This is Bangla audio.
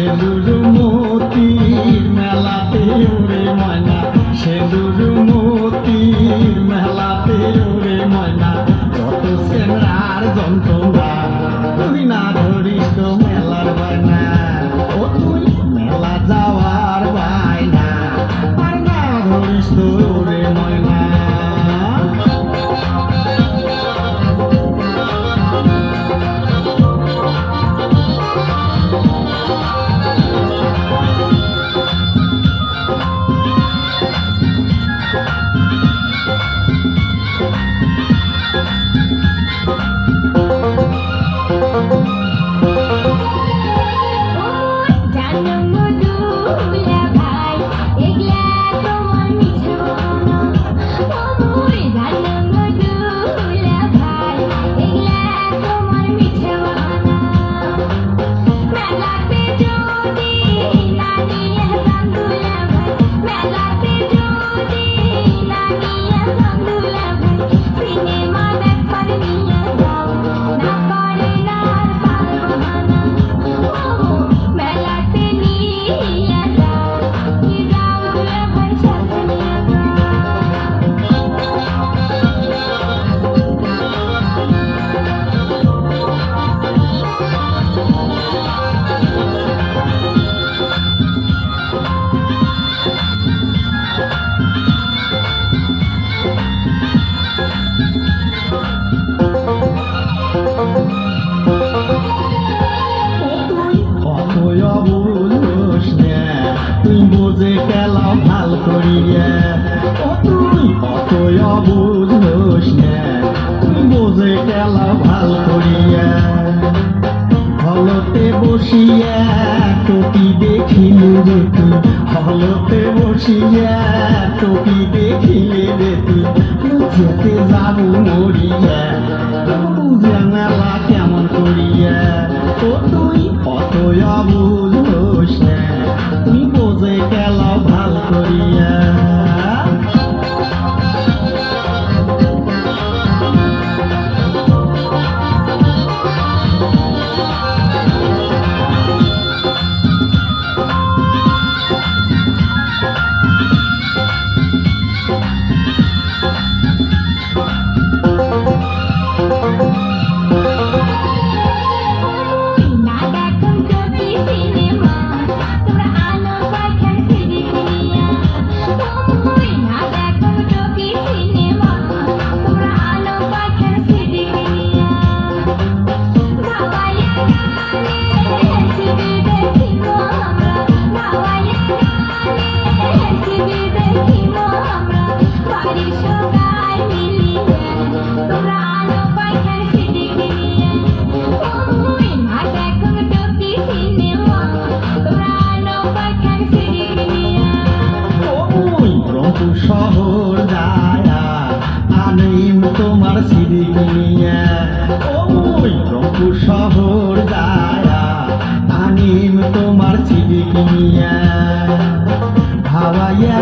সেঁদুর মতির মেলাতে ওরে ময়না, সেঁদুর মতির মেলাতে ওরে ময়না, যত সেনার যন্ত্রণা তুই না ধরিস তো মেলার বায়না। ও তুই মেলা যাওয়ার বায়না আর না ধরিস তো ওরে ময়না। তুই বোঝে খেলা ভাল করিয়া, ও তুই অতই অবুঝোস না, তুই বোঝে খেলা ভাল করিয়া। হলতে বসিয়া টপি দেখিলে রে তুই, হলতে বসিয়া টপি দেখিলে রে তুই, যেতে যাবো মরিয়া, বুঝে মেলা কেমন করিয়া। ও তুই অতই অবুঝোস না, তুই বোঝে খেলা ভাল করিয়া। শহর যায়া আনিম তোমার সিঁড়ি কিনিয়া, ওই রংপুর শহর যায়া আনিম তোমার সিঁড়ি কিনিয়া। ভাবাইয়া